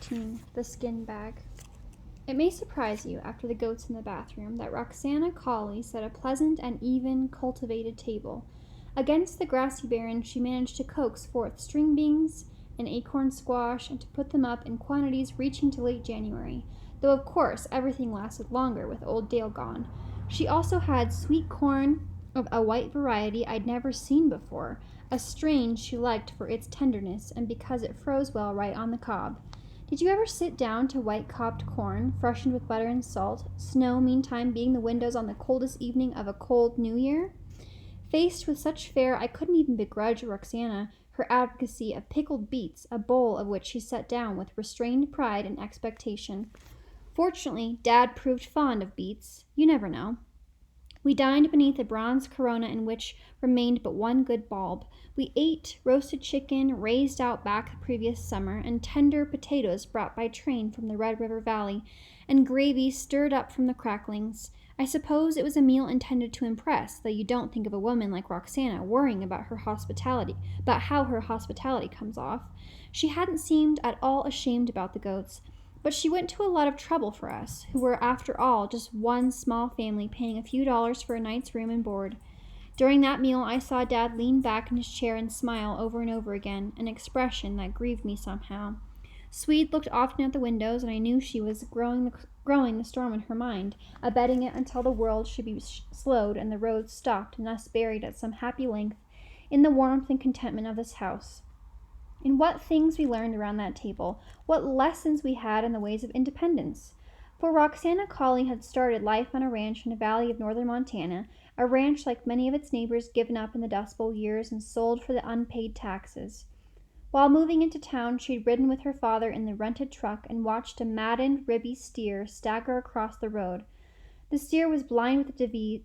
14. The Skin Bag. It may surprise you, after the goats in the bathroom, that Roxana Cauley set a pleasant and even cultivated table. Against the grassy barren she managed to coax forth string beans and acorn squash, and to put them up in quantities reaching to late January, though of course everything lasted longer with old Dale gone. She also had sweet corn of a white variety I'd never seen before, a strain she liked for its tenderness and because it froze well right on the cob. Did you ever sit down to white-cobbed corn, freshened with butter and salt, snow meantime beating the windows on the coldest evening of a cold New Year? Faced with such fare, I couldn't even begrudge Roxana her advocacy of pickled beets, a bowl of which she set down with restrained pride and expectation. Fortunately, Dad proved fond of beets. You never know. We dined beneath a bronze corona in which remained but one good bulb. We ate roasted chicken raised out back the previous summer, and tender potatoes brought by train from the Red River Valley, and gravy stirred up from the cracklings. I suppose it was a meal intended to impress, though you don't think of a woman like Roxana worrying about how her hospitality comes off. She hadn't seemed at all ashamed about the goats, but she went to a lot of trouble for us, who were after all just one small family paying a few dollars for a night's room and board. During that meal I saw Dad lean back in his chair and smile over and over again, an expression that grieved me somehow. Swede looked often at the windows, and I knew she was growing the storm in her mind, abetting it until the world should be slowed and the roads stopped and us buried at some happy length in the warmth and contentment of this house. And what things we learned around that table, what lessons we had in the ways of independence. For Roxana Cauley had started life on a ranch in a valley of northern Montana, a ranch like many of its neighbors given up in the Dust Bowl years and sold for the unpaid taxes. While moving into town, she had ridden with her father in the rented truck and watched a maddened, ribby steer stagger across the road. The steer was blind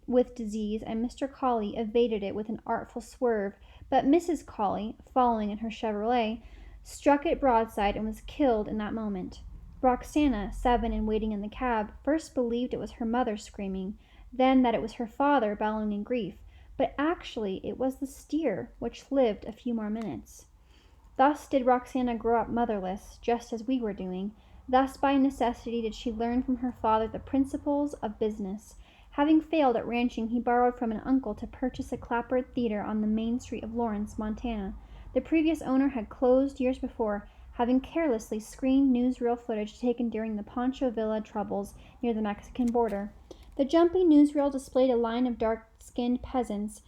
with disease, and Mr. Cauley evaded it with an artful swerve, but Mrs. Cauley, following in her Chevrolet, struck it broadside and was killed in that moment. Roxana, 7 and waiting in the cab, first believed it was her mother screaming, then that it was her father bellowing in grief, but actually it was the steer, which lived a few more minutes. Thus did Roxana grow up motherless, just as we were doing. Thus by necessity did she learn from her father the principles of business. Having failed at ranching, he borrowed from an uncle to purchase a clapboard theater on the main street of Lawrence, Montana. The previous owner had closed years before, having carelessly screened newsreel footage taken during the Pancho Villa troubles near the Mexican border. The jumpy newsreel displayed a line of dark-skinned peasants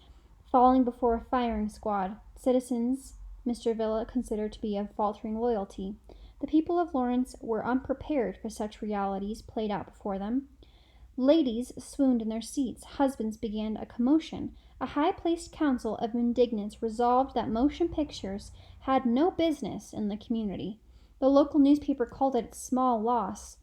falling before a firing squad, citizens Mr. Villa considered to be of faltering loyalty. The people of Lawrence were unprepared for such realities played out before them. Ladies swooned in their seats. Husbands began a commotion. A high-placed council of indignants resolved that motion pictures had no business in the community. The local newspaper called it small loss.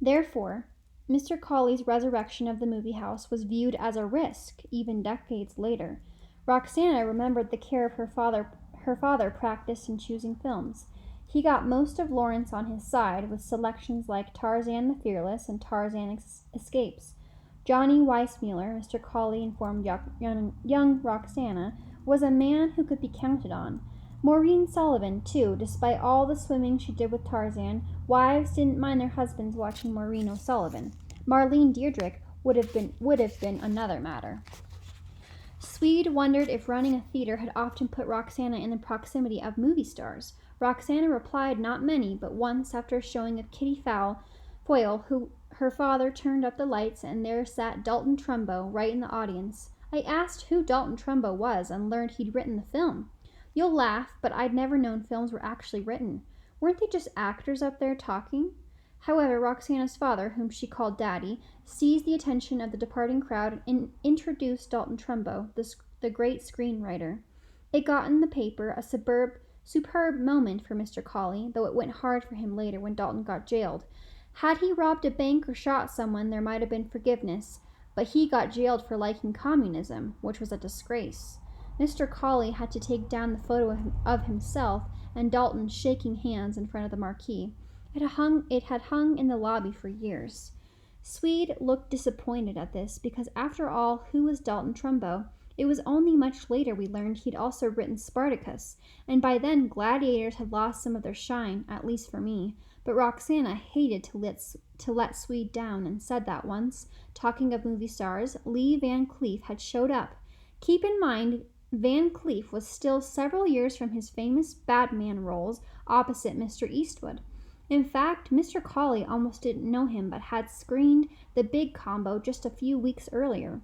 Therefore, Mr. Cauley's resurrection of the movie house was viewed as a risk, even decades later. Roxana remembered the care her father practiced in choosing films. He got most of Lawrence on his side with selections like Tarzan the Fearless and Tarzan Escapes. Johnny Weissmuller, Mr. Cauley informed young Roxana, was a man who could be counted on. Maureen Sullivan, too, despite all the swimming she did with Tarzan, wives didn't mind their husbands watching Maureen O'Sullivan. Marlene Dietrich would have been another matter. Swede wondered if running a theater had often put Roxana in the proximity of movie stars. Roxana replied not many, but once after a showing of Kitty Foyle, who her father turned up the lights, and there sat Dalton Trumbo right in the audience. I asked who Dalton Trumbo was and learned he'd written the film. You'll laugh, but I'd never known films were actually written. Weren't they just actors up there talking? However, Roxana's father, whom she called Daddy, seized the attention of the departing crowd and introduced Dalton Trumbo, the great screenwriter. It got in the paper, a superb moment for Mr. Cauley, though it went hard for him later when Dalton got jailed. Had he robbed a bank or shot someone, there might have been forgiveness, but he got jailed for liking communism, which was a disgrace. Mr. Cauley had to take down the photo of himself and Dalton shaking hands in front of the marquee. It had hung in the lobby for years. Swede looked disappointed at this, because after all, who was Dalton Trumbo? It was only much later we learned he'd also written Spartacus, and by then gladiators had lost some of their shine, at least for me. But Roxana hated to let Swede down and said that once, talking of movie stars, Lee Van Cleef had showed up. Keep in mind, Van Cleef was still several years from his famous Batman roles opposite Mr. Eastwood. In fact, Mr. Colley almost didn't know him but had screened the big combo just a few weeks earlier.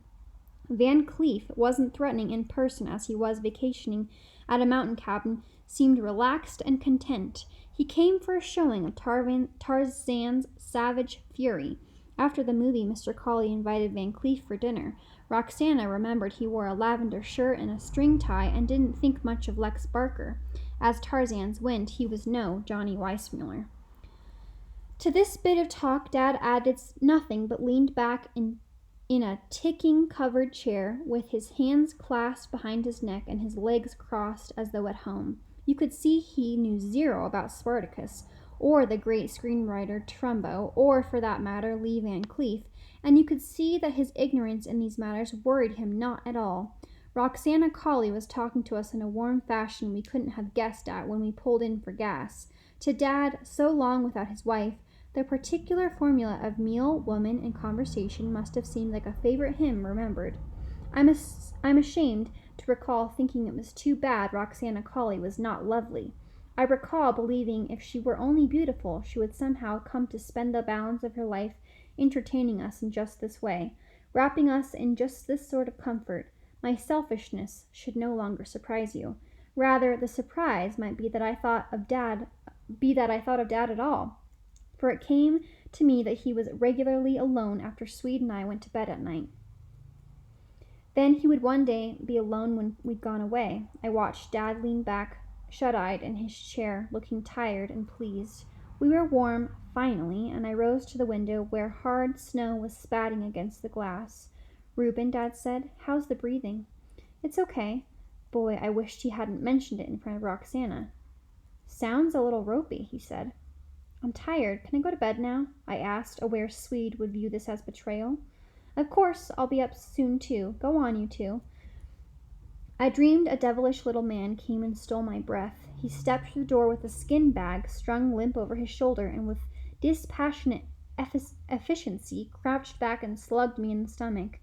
Van Cleef wasn't threatening in person as he was vacationing at a mountain cabin, seemed relaxed and content. He came for a showing of Tarzan's Savage Fury. After the movie, Mr. Colley invited Van Cleef for dinner. Roxana remembered he wore a lavender shirt and a string tie and didn't think much of Lex Barker. As Tarzan's went, he was no Johnny Weissmuller. To this bit of talk, Dad added nothing but leaned back in a ticking-covered chair with his hands clasped behind his neck and his legs crossed as though at home. You could see he knew zero about Spartacus, or the great screenwriter Trumbo, or, for that matter, Lee Van Cleef, and you could see that his ignorance in these matters worried him not at all. Roxana Colley was talking to us in a warm fashion we couldn't have guessed at when we pulled in for gas. To Dad, so long without his wife, the particular formula of meal, woman, and conversation must have seemed like a favorite hymn remembered. I'm ashamed to recall thinking it was too bad Roxana Colley was not lovely. I recall believing if she were only beautiful, she would somehow come to spend the balance of her life entertaining us in just this way, wrapping us in just this sort of comfort. My selfishness should no longer surprise you. Rather, the surprise might be that I thought of Dad at all. For it came to me that he was regularly alone after Swede and I went to bed at night. Then he would one day be alone when we'd gone away. I watched Dad lean back, shut-eyed in his chair, looking tired and pleased. We were warm, finally, and I rose to the window where hard snow was spatting against the glass. "Reuben," Dad said, "how's the breathing?" "It's okay." Boy, I wished he hadn't mentioned it in front of Roxana. "Sounds a little ropey," he said. "I'm tired. Can I go to bed now?" I asked, aware Swede would view this as betrayal. "Of course, I'll be up soon too. Go on, you two." I dreamed a devilish little man came and stole my breath. He stepped through the door with a skin bag strung limp over his shoulder and with dispassionate efficiency crouched back and slugged me in the stomach.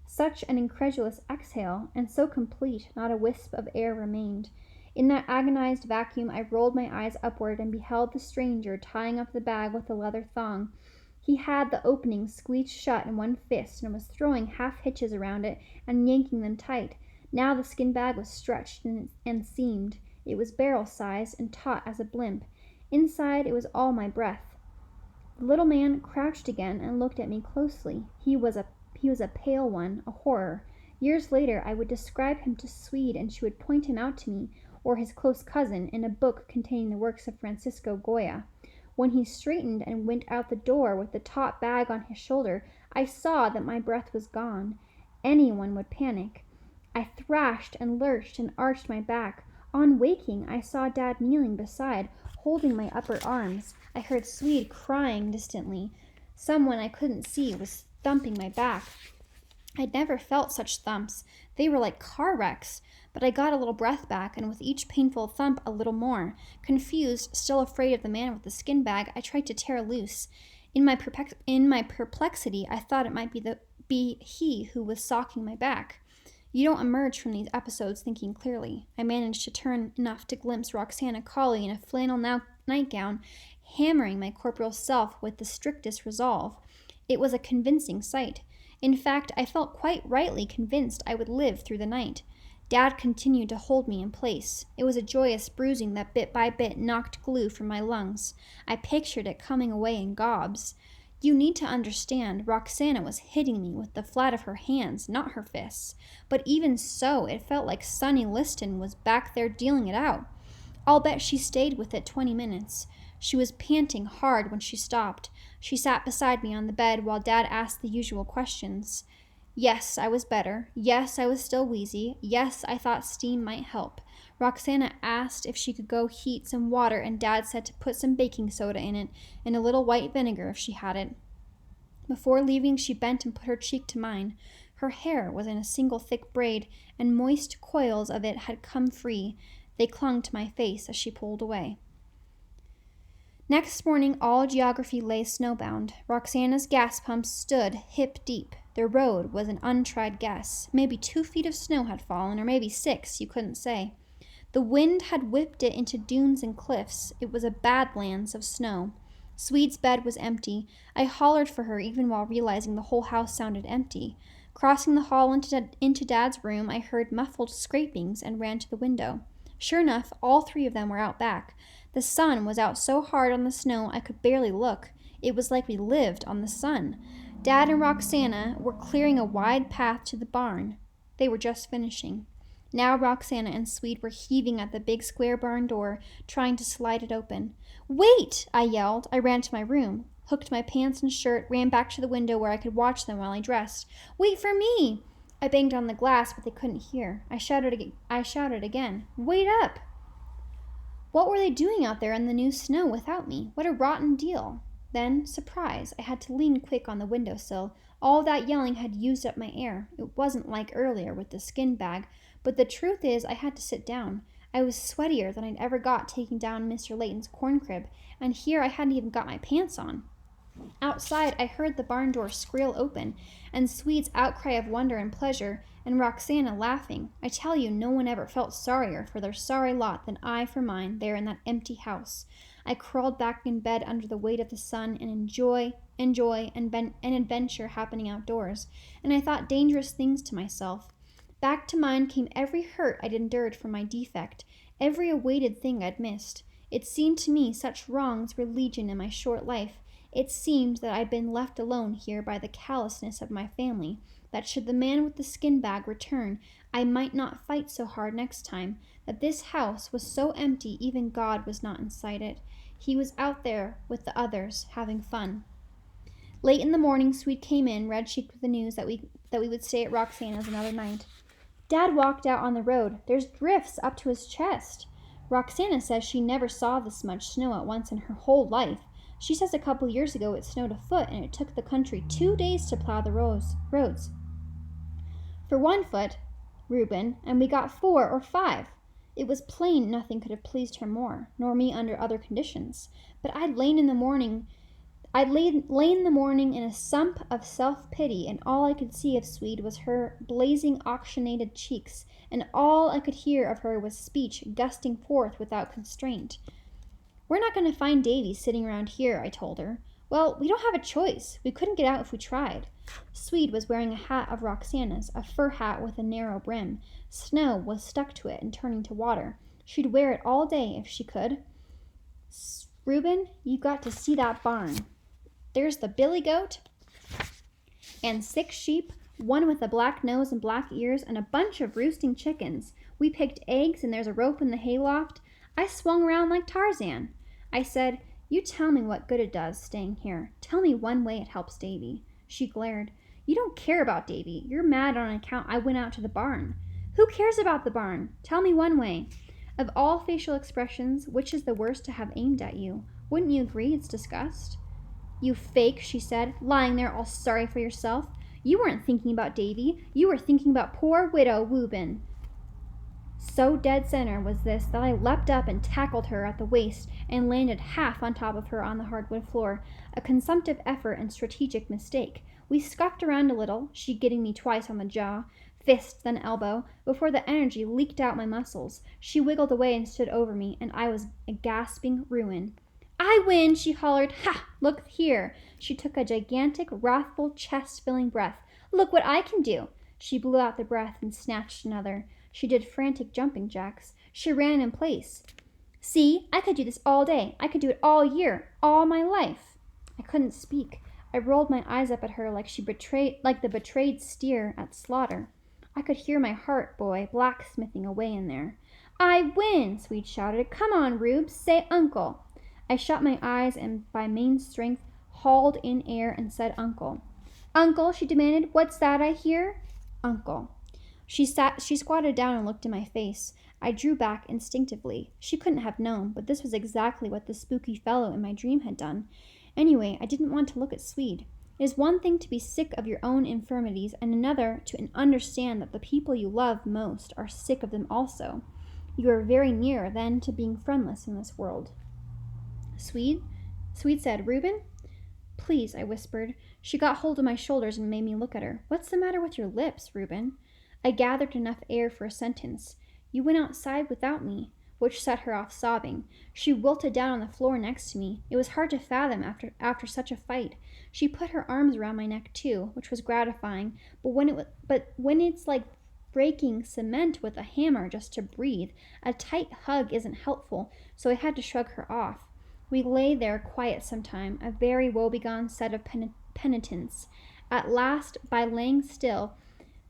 Such an incredulous exhale, and so complete, not a wisp of air remained. In that agonized vacuum, I rolled my eyes upward and beheld the stranger tying up the bag with a leather thong. He had the opening squeezed shut in one fist and was throwing half hitches around it and yanking them tight. Now the skin bag was stretched and seamed. It was barrel-sized and taut as a blimp. Inside it was all my breath. The little man crouched again and looked at me closely. He was a pale one, a horror. Years later I would describe him to Swede and she would point him out to me, or his close cousin, in a book containing the works of Francisco Goya. When he straightened and went out the door with the taut bag on his shoulder, I saw that my breath was gone. Anyone would panic. I thrashed and lurched and arched my back. On waking, I saw Dad kneeling beside, holding my upper arms. I heard Swede crying distantly. Someone I couldn't see was thumping my back. I'd never felt such thumps. They were like car wrecks. But I got a little breath back, and with each painful thump a little more. Confused, still afraid of the man with the skin bag, I tried to tear loose. In my perplexity, I thought it might be he who was socking my back. You don't emerge from these episodes thinking clearly. I managed to turn enough to glimpse Roxana Colley in a flannel nightgown, hammering my corporeal self with the strictest resolve. It was a convincing sight. In fact, I felt quite rightly convinced I would live through the night. Dad continued to hold me in place. It was a joyous bruising that bit by bit knocked glue from my lungs. I pictured it coming away in gobs. You need to understand, Roxana was hitting me with the flat of her hands, not her fists. But even so, it felt like Sonny Liston was back there dealing it out. I'll bet she stayed with it 20 minutes. She was panting hard when she stopped. She sat beside me on the bed while Dad asked the usual questions. Yes, I was better. Yes, I was still wheezy. Yes, I thought steam might help. Roxana asked if she could go heat some water, and Dad said to put some baking soda in it and a little white vinegar if she had it. Before leaving, she bent and put her cheek to mine. Her hair was in a single thick braid, and moist coils of it had come free. They clung to my face as she pulled away. Next morning, all geography lay snowbound. Roxana's gas pumps stood hip deep. Their road was an untried guess. Maybe 2 feet of snow had fallen, or maybe 6, you couldn't say. The wind had whipped it into dunes and cliffs. It was a badlands of snow. Swede's bed was empty. I hollered for her even while realizing the whole house sounded empty. Crossing the hall into Dad's room, I heard muffled scrapings and ran to the window. Sure enough, all 3 of them were out back. The sun was out so hard on the snow I could barely look. It was like we lived on the sun. Dad and Roxana were clearing a wide path to the barn. They were just finishing. Now Roxana and Swede were heaving at the big square barn door, trying to slide it open. "Wait!" I yelled. I ran to my room, hooked my pants and shirt, ran back to the window where I could watch them while I dressed. "Wait for me!" I banged on the glass, but they couldn't hear. I shouted again. "Wait up!" What were they doing out there in the new snow without me? What a rotten deal. Then, surprise, I had to lean quick on the windowsill. All that yelling had used up my air. It wasn't like earlier with the skin bag, but the truth is I had to sit down. I was sweatier than I'd ever got taking down Mr. Layton's corn crib, and here I hadn't even got my pants on. Outside, I heard the barn door squeal open, and Swede's outcry of wonder and pleasure, and Roxana laughing. I tell you, no one ever felt sorrier for their sorry lot than I for mine there in that empty house. I crawled back in bed under the weight of the sun and joy and adventure happening outdoors, and I thought dangerous things to myself. Back to mind came every hurt I'd endured from my defect, every awaited thing I'd missed. It seemed to me such wrongs were legion in my short life. It seemed that I'd been left alone here by the callousness of my family, that should the man with the skin bag return, I might not fight so hard next time, that this house was so empty even God was not inside it. He was out there with the others, having fun. Late in the morning, Swede came in, red-cheeked with the news that we would stay at Roxana's another night. Dad walked out on the road. There's drifts up to his chest. Roxana says she never saw this much snow at once in her whole life. She says a couple years ago it snowed a foot, and it took the country 2 days to plow the roads. For 1 foot, Reuben, and we got 4 or 5. It was plain nothing could have pleased her more, nor me under other conditions. But I'd lain in the morning in a sump of self-pity, and all I could see of Swede was her blazing auctionated cheeks, and all I could hear of her was speech gusting forth without constraint. "We're not going to find Davy sitting around here," I told her. "Well, we don't have a choice. We couldn't get out if we tried." Swede was wearing a hat of Roxana's, a fur hat with a narrow brim. Snow was stuck to it and turning to water. She'd wear it all day if she could. "Reuben, you got to see that barn. There's the billy goat and 6 sheep, one with a black nose and black ears, and a bunch of roosting chickens. We picked eggs, and there's a rope in the hayloft. I swung around like Tarzan." I said, "You tell me what good it does staying here. Tell me one way it helps Davy." She glared. "You don't care about Davy. You're mad on account I went out to the barn." "Who cares about the barn? Tell me one way. Of all facial expressions, which is the worst to have aimed at you? Wouldn't you agree it's disgust?" "You fake," she said, "lying there all sorry for yourself. You weren't thinking about Davy. You were thinking about poor widow Reuben." So dead center was this that I leapt up and tackled her at the waist and landed half on top of her on the hardwood floor, a consumptive effort and strategic mistake. We scuffed around a little, she getting me twice on the jaw, fist, then elbow, before the energy leaked out my muscles. She wiggled away and stood over me, and I was a gasping ruin. "I win!" she hollered. "Ha! Look here!" She took a gigantic, wrathful, chest-filling breath. "Look what I can do!" She blew out the breath and snatched another. She did frantic jumping jacks. She ran in place. "See, I could do this all day. I could do it all year, all my life." I couldn't speak. I rolled my eyes up at her like the betrayed steer at slaughter. I could hear my heart, boy, blacksmithing away in there. "I win!" Swede shouted. "Come on, Rube, say uncle." I shut my eyes and by main strength hauled in air and said uncle. "Uncle," she demanded, "what's that I hear?" "Uncle." She squatted down and looked in my face. I drew back instinctively. She couldn't have known, but this was exactly what the spooky fellow in my dream had done. Anyway, I didn't want to look at Swede. It is one thing to be sick of your own infirmities, and another to understand that the people you love most are sick of them also. You are very near, then, to being friendless in this world. Swede said, Reuben? Please, I whispered. She got hold of my shoulders and made me look at her. What's the matter with your lips, Reuben? I gathered enough air for a sentence. You went outside without me, which set her off sobbing. She wilted down on the floor next to me. It was hard to fathom after such a fight. She put her arms around my neck too, which was gratifying, but when it's like breaking cement with a hammer just to breathe, a tight hug isn't helpful, so I had to shrug her off. We lay there quiet some time, a very woebegone set of penitents. At last, by laying still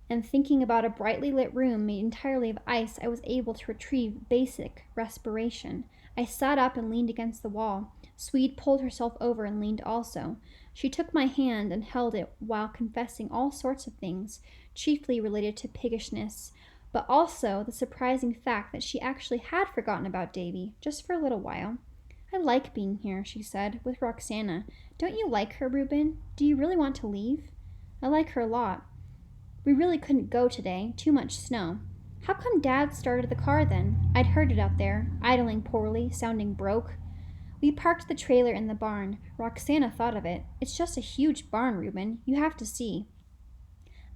and thinking about a brightly lit room made entirely of ice, I was able to retrieve basic respiration. I sat up and leaned against the wall. Swede pulled herself over and leaned also. She took my hand and held it while confessing all sorts of things, chiefly related to piggishness, but also the surprising fact that she actually had forgotten about Davy, just for a little while. I like being here, she said, with Roxana. Don't you like her, Reuben? Do you really want to leave? I like her a lot. We really couldn't go today. Too much snow. How come Dad started the car then? I'd heard it out there, idling poorly, sounding broke. We parked the trailer in the barn. Roxana thought of it. It's just a huge barn, Reuben. You have to see.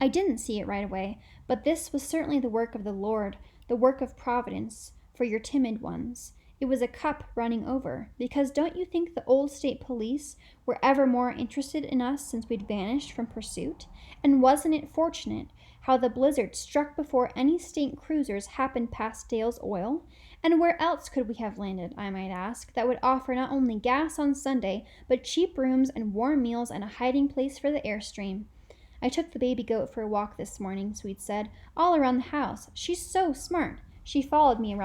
I didn't see it right away, but this was certainly the work of the Lord, the work of providence, for your timid ones. It was a cup running over, because don't you think the old state police were ever more interested in us since we'd vanished from pursuit? And wasn't it fortunate how the blizzard struck before any state cruisers happened past Dale's Oil? And where else could we have landed, I might ask, that would offer not only gas on Sunday, but cheap rooms and warm meals and a hiding place for the Airstream? I took the baby goat for a walk this morning, Swede said, all around the house. She's so smart. She followed me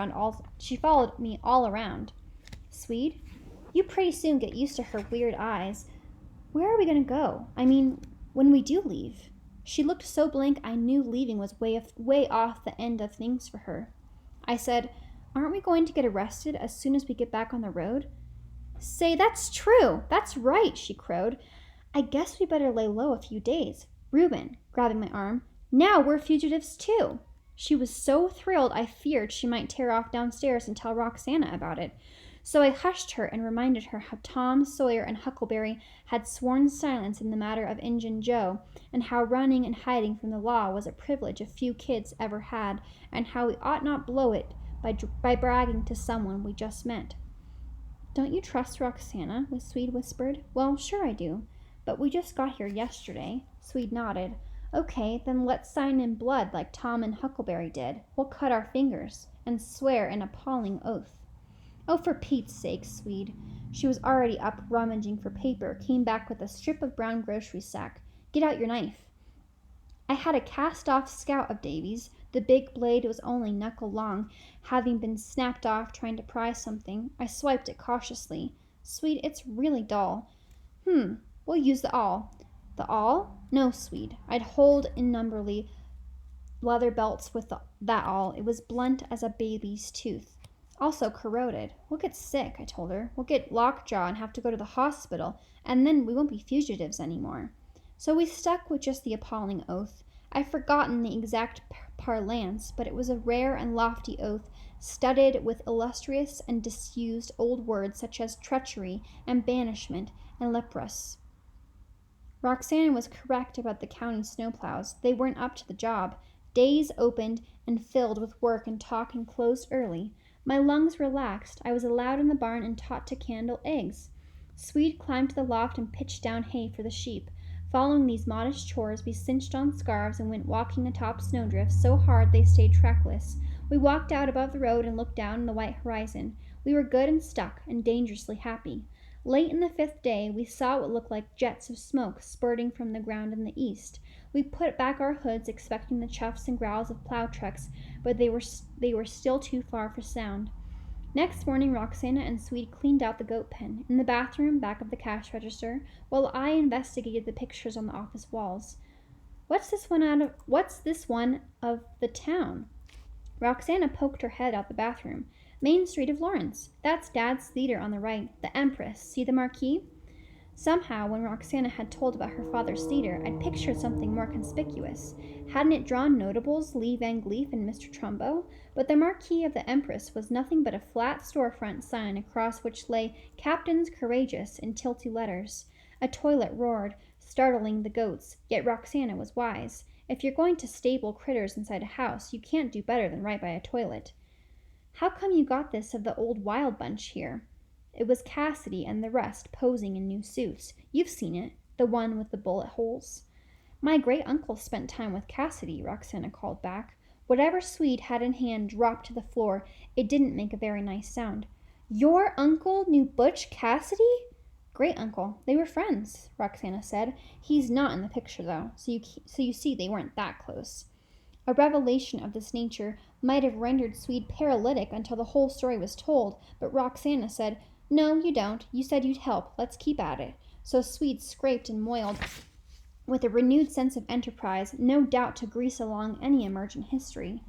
all around. Swede, you pretty soon get used to her weird eyes. Where are we going to go? I mean, when we do leave. She looked so blank I knew leaving was way off the end of things for her. I said, aren't we going to get arrested as soon as we get back on the road? Say, that's true. That's right, she crowed. I guess we better lay low a few days. Reuben, grabbing my arm, now we're fugitives too. She was so thrilled I feared she might tear off downstairs and tell Roxana about it. So I hushed her and reminded her how Tom Sawyer and Huckleberry had sworn silence in the matter of Injun Joe, and how running and hiding from the law was a privilege a few kids ever had, and how we ought not blow it by bragging to someone we just met. Don't you trust Roxana? Swede whispered. Well, sure I do. But we just got here yesterday. Swede nodded. Okay, then let's sign in blood like Tom and Huckleberry did. We'll cut our fingers and swear an appalling oath. Oh, for Pete's sake, Swede. She was already up rummaging for paper, came back with a strip of brown grocery sack. Get out your knife. I had a cast-off Scout of Davy's. The big blade was only knuckle long, having been snapped off trying to pry something. I swiped it cautiously. Swede, it's really dull. We'll use the awl. The awl? No, Swede. I'd hold innumerably leather belts with that awl. It was blunt as a baby's tooth. Also corroded. We'll get sick, I told her. We'll get lockjaw and have to go to the hospital, and then we won't be fugitives anymore. So we stuck with just the appalling oath. I've forgotten the exact parlance, but it was a rare and lofty oath, studded with illustrious and disused old words such as treachery and banishment and leprous. Roxana was correct about the county snowplows. They weren't up to the job. Days opened and filled with work and talk and closed early. My lungs relaxed. I was allowed in the barn and taught to candle eggs. Swede climbed to the loft and pitched down hay for the sheep. Following these modest chores, we cinched on scarves and went walking atop snowdrifts so hard they stayed trackless. We walked out above the road and looked down on the white horizon. We were good and stuck and dangerously happy. Late in the 5th day, we saw what looked like jets of smoke spurting from the ground in the east. We put back our hoods, expecting the chuffs and growls of plow trucks, but they were still too far for sound. Next morning, Roxana and Swede cleaned out the goat pen in the bathroom back of the cash register, while I investigated the pictures on the office walls. What's this one of the town? Roxana poked her head out the bathroom. Main Street of Lawrence. That's Dad's theater on the right. The Empress. See the marquee? Somehow, when Roxana had told about her father's theater, I'd pictured something more conspicuous. Hadn't it drawn notables, Lee Van Cleef and Mr. Trumbo? But the Marquis of the Empress was nothing but a flat storefront sign across which lay Captains Courageous in tilty letters. A toilet roared, startling the goats, yet Roxana was wise. If you're going to stable critters inside a house, you can't do better than right by a toilet. How come you got this of the old wild bunch here? It was Cassidy and the rest posing in new suits. You've seen it, the one with the bullet holes. My great-uncle spent time with Cassidy, Roxana called back. Whatever Swede had in hand dropped to the floor. It didn't make a very nice sound. Your uncle knew Butch Cassidy? Great-uncle. They were friends, Roxana said. He's not in the picture, though, so you see they weren't that close. A revelation of this nature might have rendered Swede paralytic until the whole story was told, but Roxana said, "No, you don't. You said you'd help. Let's keep at it." So Swede scraped and moiled with a renewed sense of enterprise, no doubt to grease along any emergent history.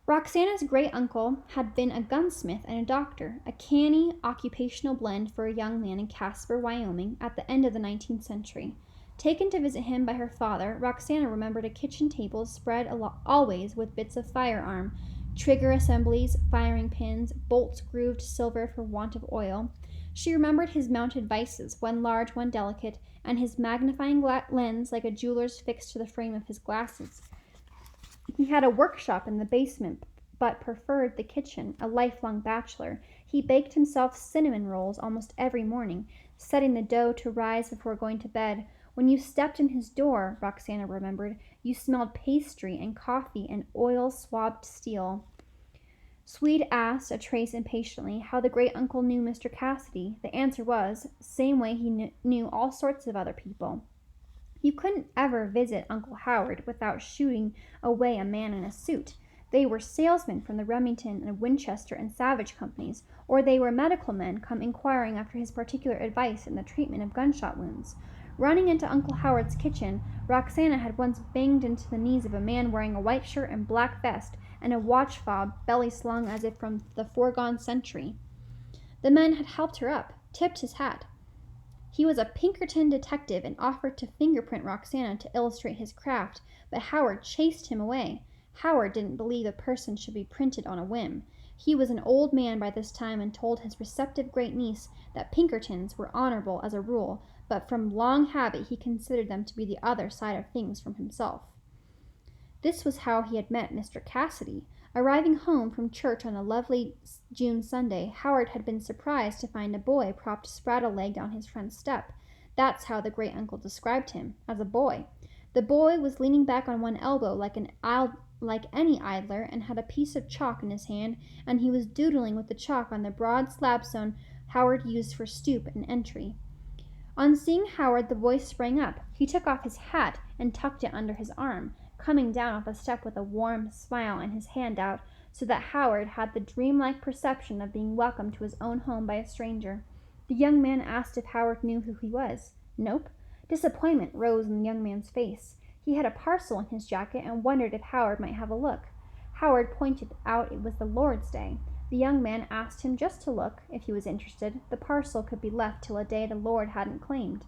Roxana's great-uncle had been a gunsmith and a doctor, a canny occupational blend for a young man in Casper, Wyoming, at the end of the 19th century. Taken to visit him by her father, Roxana remembered a kitchen table spread always with bits of firearm, trigger assemblies, firing pins, bolts grooved silver for want of oil. She remembered his mounted vices, one large, one delicate, and his magnifying lens like a jeweler's fixed to the frame of his glasses. He had a workshop in the basement, but preferred the kitchen, a lifelong bachelor. He baked himself cinnamon rolls almost every morning, setting the dough to rise before going to bed. When you stepped in his door, Roxana remembered, you smelled pastry and coffee and oil-swabbed steel. Swede asked a trace impatiently how the great-uncle knew Mr. Cassidy. The answer was, same way he knew all sorts of other people. You couldn't ever visit Uncle Howard without shooing away a man in a suit. They were salesmen from the Remington and Winchester and Savage companies, or they were medical men come inquiring after his particular advice in the treatment of gunshot wounds. Running into Uncle Howard's kitchen, Roxana had once banged into the knees of a man wearing a white shirt and black vest and a watch fob belly slung as if from the foregone century. The man had helped her up, tipped his hat. He was a Pinkerton detective and offered to fingerprint Roxana to illustrate his craft, but Howard chased him away. Howard didn't believe a person should be printed on a whim. He was an old man by this time and told his receptive great-niece that Pinkertons were honorable as a rule, but from long habit he considered them to be the other side of things from himself. This was how he had met Mr. Cassidy. Arriving home from church on a lovely June Sunday, Howard had been surprised to find a boy propped spraddle-legged on his front step. That's how the great-uncle described him, as a boy. The boy was leaning back on one elbow like any idler and had a piece of chalk in his hand, and he was doodling with the chalk on the broad slabstone Howard used for stoop and entry. On seeing Howard, the boy sprang up. He took off his hat and tucked it under his arm, coming down off the step with a warm smile and his hand out, so that Howard had the dreamlike perception of being welcomed to his own home by a stranger. The young man asked if Howard knew who he was. Nope. Disappointment rose in the young man's face. He had a parcel in his jacket and wondered if Howard might have a look. Howard pointed out it was the Lord's Day. The young man asked him just to look, if he was interested. The parcel could be left till a day the Lord hadn't claimed.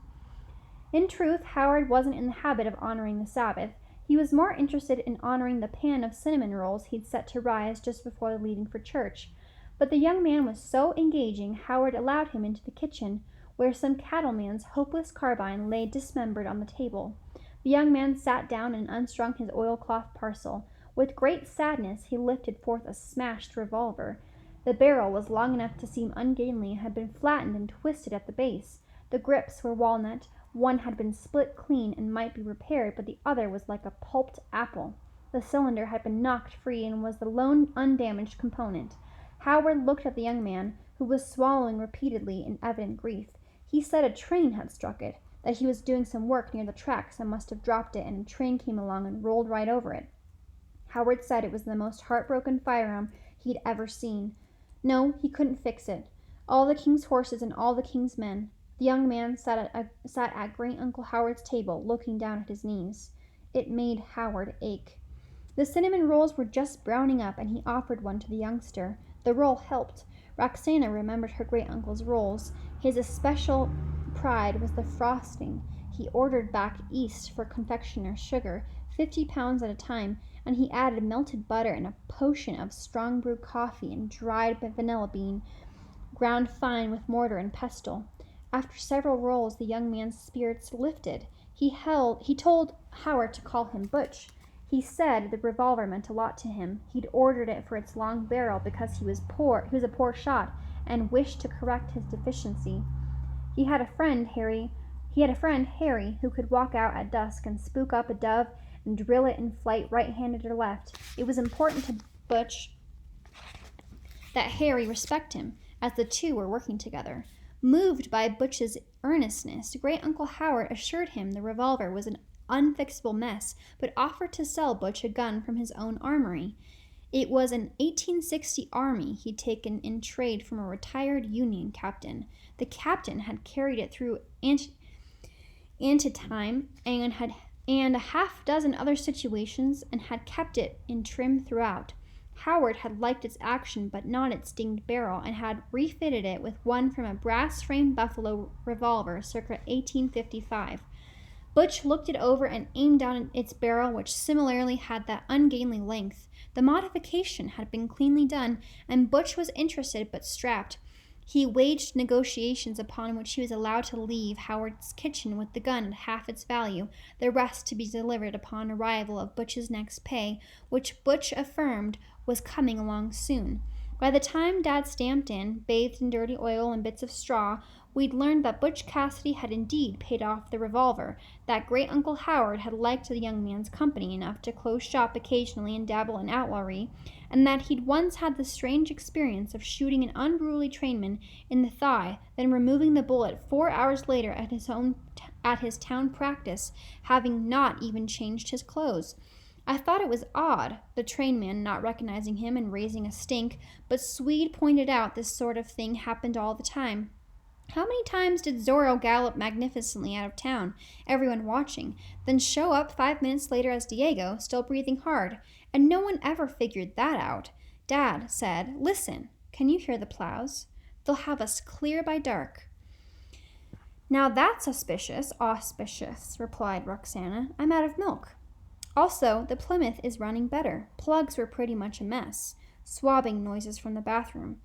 In truth, Howard wasn't in the habit of honoring the Sabbath. He was more interested in honoring the pan of cinnamon rolls he'd set to rise just before leaving for church. But the young man was so engaging, Howard allowed him into the kitchen, where some cattleman's hopeless carbine lay dismembered on the table. The young man sat down and unstrung his oilcloth parcel. With great sadness he lifted forth a smashed revolver. The barrel was long enough to seem ungainly and had been flattened and twisted at the base. The grips were walnut. One had been split clean and might be repaired, but the other was like a pulped apple. The cylinder had been knocked free and was the lone undamaged component. Howard looked at the young man, who was swallowing repeatedly in evident grief. He said a train had struck it, that he was doing some work near the tracks and must have dropped it, and a train came along and rolled right over it. Howard said it was the most heartbroken firearm he'd ever seen. No, he couldn't fix it. All the king's horses and all the king's men. The young man sat at great-uncle Howard's table, looking down at his knees. It made Howard ache. The cinnamon rolls were just browning up, and he offered one to the youngster. The roll helped. Roxana remembered her great-uncle's rolls, his especial pride was the frosting. He ordered back east for confectioner's sugar, 50 pounds at a time, and he added melted butter and a potion of strong brewed coffee and dried vanilla bean, ground fine with mortar and pestle. After several rolls, the young man's spirits lifted. He told Howard to call him Butch. He said the revolver meant a lot to him. He'd ordered it for its long barrel because he was a poor shot, and wished to correct his deficiency. He had a friend, Harry, who could walk out at dusk and spook up a dove and drill it in flight right-handed or left. It was important to Butch that Harry respect him, as the two were working together. Moved by Butch's earnestness, Great Uncle Howard assured him the revolver was an unfixable mess, but offered to sell Butch a gun from his own armory. It was an 1860 Army he'd taken in trade from a retired Union captain. The captain had carried it through Antietam and a half-dozen other situations and had kept it in trim throughout. Howard had liked its action but not its dinged barrel, and had refitted it with one from a brass-framed buffalo revolver circa 1855. Butch looked it over and aimed down its barrel, which similarly had that ungainly length. The modification had been cleanly done, and Butch was interested but strapped. He waged negotiations upon which he was allowed to leave Howard's kitchen with the gun at half its value, the rest to be delivered upon arrival of Butch's next pay, which Butch affirmed was coming along soon. By the time Dad stamped in, bathed in dirty oil and bits of straw, we'd learned that Butch Cassidy had indeed paid off the revolver, that Great Uncle Howard had liked the young man's company enough to close shop occasionally and dabble in outlawry, and that he'd once had the strange experience of shooting an unruly trainman in the thigh, then removing the bullet 4 hours later at his town practice, having not even changed his clothes. I thought it was odd, the trainman not recognizing him and raising a stink, but Swede pointed out this sort of thing happened all the time. How many times did Zorro gallop magnificently out of town, everyone watching, then show up 5 minutes later as Diego, still breathing hard? And no one ever figured that out. Dad said, "Listen, can you hear the plows? They'll have us clear by dark." "Now that's auspicious," replied Roxana. "I'm out of milk. Also, the Plymouth is running better. Plugs were pretty much a mess." Swabbing noises from the bathroom.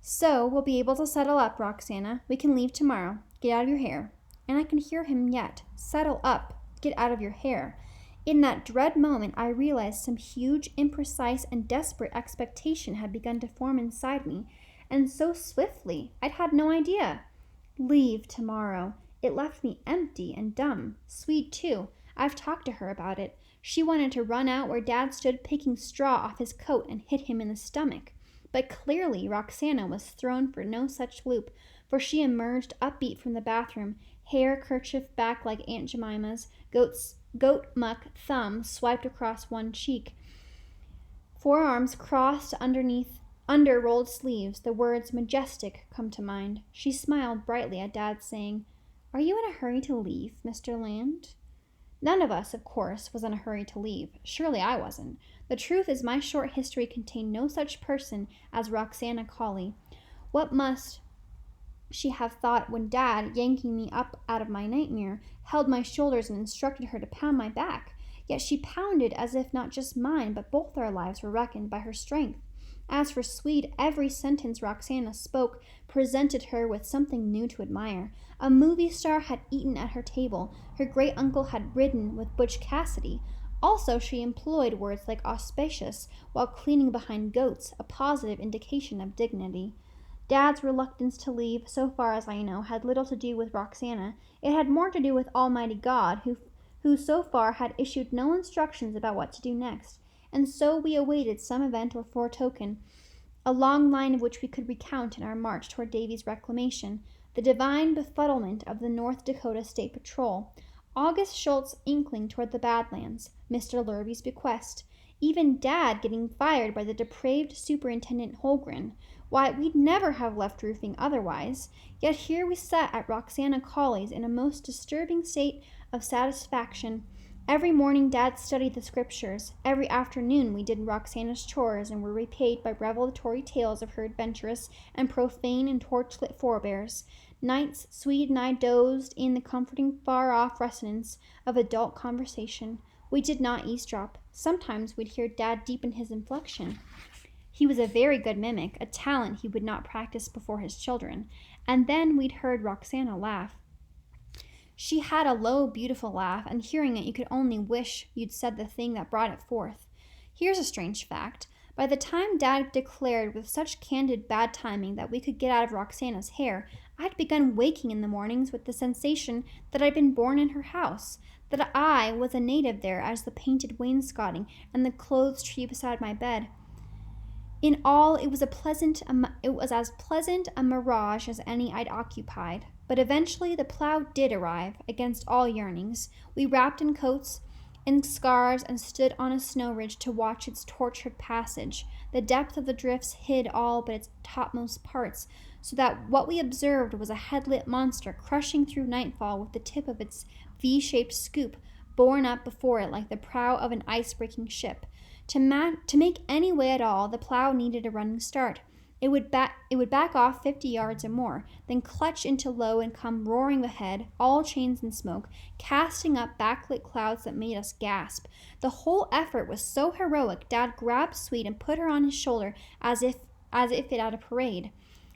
"So we'll be able to settle up, Roxana. We can leave tomorrow. Get out of your hair." And I can hear him yet. Settle up. Get out of your hair. In that dread moment, I realized some huge, imprecise, and desperate expectation had begun to form inside me, and so swiftly, I'd had no idea. Leave tomorrow. It left me empty and dumb. Swede, too. I've talked to her about it. She wanted to run out where Dad stood picking straw off his coat and hit him in the stomach. But clearly Roxana was thrown for no such loop, for she emerged upbeat from the bathroom, hair kerchief back like Aunt Jemima's, goat muck thumb swiped across one cheek, forearms crossed under rolled sleeves. The words majestic come to mind. She smiled brightly at Dad, saying, "Are you in a hurry to leave, Mr. Land?" None of us, of course, was in a hurry to leave. Surely I wasn't. The truth is my short history contained no such person as Roxana Cauley. What must she have thought when Dad, yanking me up out of my nightmare, held my shoulders and instructed her to pound my back? Yet she pounded as if not just mine, but both our lives were reckoned by her strength. As for Swede, every sentence Roxana spoke presented her with something new to admire. A movie star had eaten at her table. Her great-uncle had ridden with Butch Cassidy. Also, she employed words like auspicious while cleaning behind goats, a positive indication of dignity. Dad's reluctance to leave, so far as I know, had little to do with Roxana. It had more to do with Almighty God, who so far had issued no instructions about what to do next. And so we awaited some event or foretoken, a long line of which we could recount in our march toward Davy's reclamation, the divine befuddlement of the North Dakota State Patrol, August Schultz's inkling toward the Badlands, Mr. Lurvy's bequest, even Dad getting fired by the depraved Superintendent Holgren. Why, we'd never have left roofing otherwise. Yet here we sat at Roxana Cauley's in a most disturbing state of satisfaction. Every morning Dad studied the scriptures. Every afternoon we did Roxana's chores and were repaid by revelatory tales of her adventurous and profane and torchlit forebears. Nights, Swede and I dozed in the comforting far-off resonance of adult conversation. We did not eavesdrop. Sometimes we'd hear Dad deepen his inflection. He was a very good mimic, a talent he would not practice before his children. And then we'd heard Roxana laugh. She had a low, beautiful laugh, and hearing it, you could only wish you'd said the thing that brought it forth. Here's a strange fact. By the time Dad declared with such candid bad timing that we could get out of Roxana's hair, I'd begun waking in the mornings with the sensation that I'd been born in her house, that I was a native there as the painted wainscoting and the clothes tree beside my bed. In all, it was as pleasant a mirage as any I'd occupied. But eventually the plow did arrive, against all yearnings. We wrapped in coats and scarves and stood on a snow ridge to watch its tortured passage. The depth of the drifts hid all but its topmost parts, so that what we observed was a headlit monster crushing through nightfall with the tip of its V-shaped scoop borne up before it like the prow of an ice-breaking ship. To make any way at all, the plow needed a running start. It would back off 50 yards or more, then clutch into low and come roaring ahead, all chains and smoke, casting up backlit clouds that made us gasp. The whole effort was so heroic, Dad grabbed Sweet and put her on his shoulder as if it at a parade.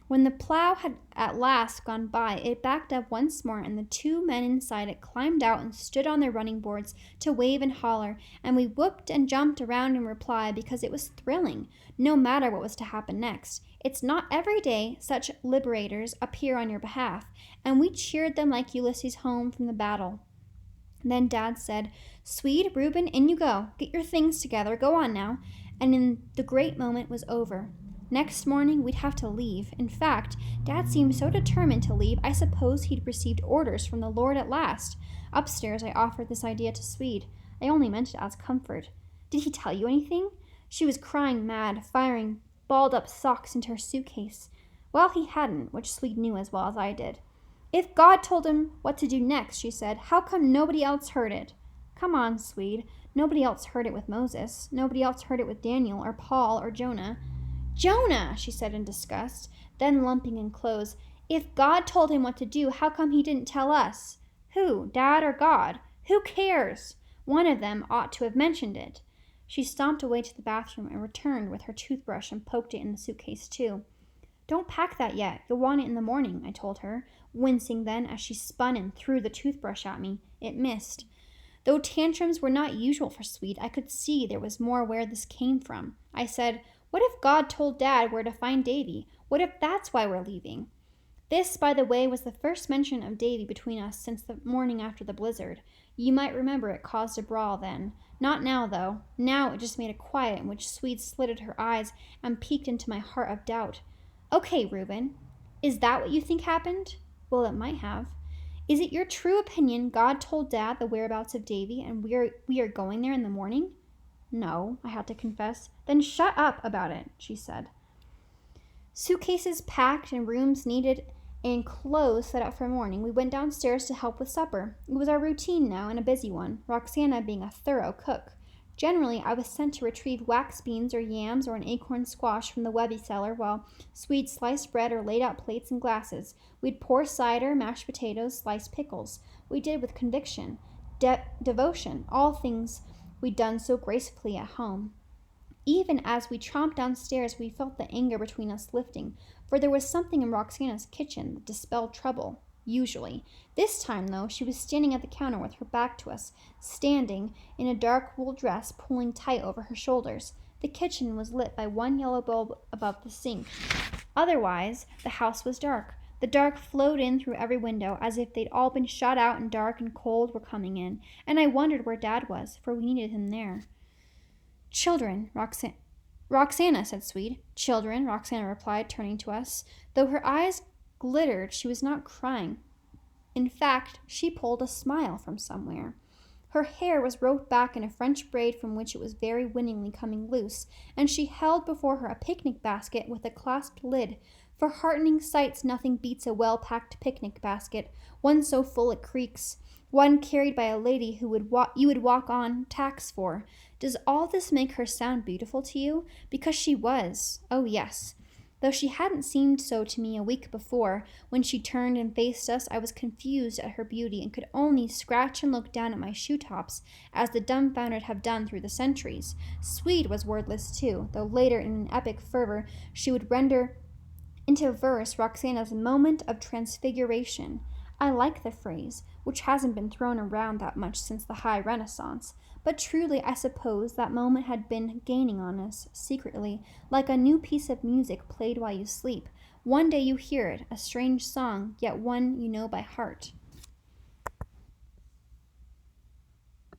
When the plow had at last gone by, it backed up once more, and the two men inside it climbed out and stood on their running boards to wave and holler, and we whooped and jumped around in reply because it was thrilling, no matter what was to happen next. It's not every day such liberators appear on your behalf, and we cheered them like Ulysses home from the battle. Then Dad said, "Swede, Reuben, in you go. Get your things together. Go on now." And in the great moment was over. Next morning, we'd have to leave. In fact, Dad seemed so determined to leave, I suppose he'd received orders from the Lord at last. Upstairs, I offered this idea to Swede. I only meant it as comfort. "Did he tell you anything?" She was crying mad, firing balled-up socks into her suitcase. Well, he hadn't, which Swede knew as well as I did. "If God told him what to do next," she said, "how come nobody else heard it?" "Come on, Swede. Nobody else heard it with Moses. Nobody else heard it with Daniel or Paul or Jonah." "Jonah!" she said in disgust, then lumping in clothes. "If God told him what to do, how come he didn't tell us?" "Who, Dad or God?" "Who cares? One of them ought to have mentioned it." She stomped away to the bathroom and returned with her toothbrush and poked it in the suitcase too. "Don't pack that yet. You'll want it in the morning," I told her, wincing then as she spun and threw the toothbrush at me. It missed. Though tantrums were not usual for Swede, I could see there was more where this came from. I said, "What if God told Dad where to find Davy? What if that's why we're leaving?" This, by the way, was the first mention of Davy between us since the morning after the blizzard. You might remember it caused a brawl then. Not now, though. Now it just made a quiet in which Swede slitted her eyes and peeked into my heart of doubt. "Okay, Reuben, is that what you think happened?" "Well, it might have." "Is it your true opinion God told Dad the whereabouts of Davy and we are going there in the morning?" "No," I had to confess. "Then shut up about it," she said. Suitcases packed and rooms needed and clothes set out for morning, we went downstairs to help with supper. It was our routine now, and a busy one, Roxana being a thorough cook. Generally, I was sent to retrieve wax beans or yams or an acorn squash from the Webby cellar, while Swede sliced bread or laid out plates and glasses. We'd pour cider, mashed potatoes, sliced pickles. We did with conviction, devotion, all things we'd done so gracefully at home. Even as we tromped downstairs, we felt the anger between us lifting, for there was something in Roxana's kitchen that dispelled trouble, usually. This time, though, she was standing at the counter with her back to us, standing in a dark wool dress pulling tight over her shoulders. The kitchen was lit by one yellow bulb above the sink. Otherwise, the house was dark. The dark flowed in through every window, as if they'd all been shut out and dark and cold were coming in, and I wondered where Dad was, for we needed him there. "Children, Roxana," said Swede. "Children," Roxana replied, turning to us. Though her eyes glittered, she was not crying. In fact, she pulled a smile from somewhere. Her hair was roped back in a French braid from which it was very winningly coming loose, and she held before her a picnic basket with a clasped lid. For heartening sights nothing beats a well-packed picnic basket, one so full it creaks, one carried by a lady who you would walk on tacks for. Does all this make her sound beautiful to you? Because she was. Oh, yes. Though she hadn't seemed so to me a week before, when she turned and faced us, I was confused at her beauty and could only scratch and look down at my shoe tops, as the dumbfounded have done through the centuries. Swede was wordless too, though later in an epic fervor she would render into verse Roxana's moment of transfiguration. I like the phrase, which hasn't been thrown around that much since the High Renaissance, but truly I suppose that moment had been gaining on us, secretly, like a new piece of music played while you sleep. One day you hear it, a strange song, yet one you know by heart.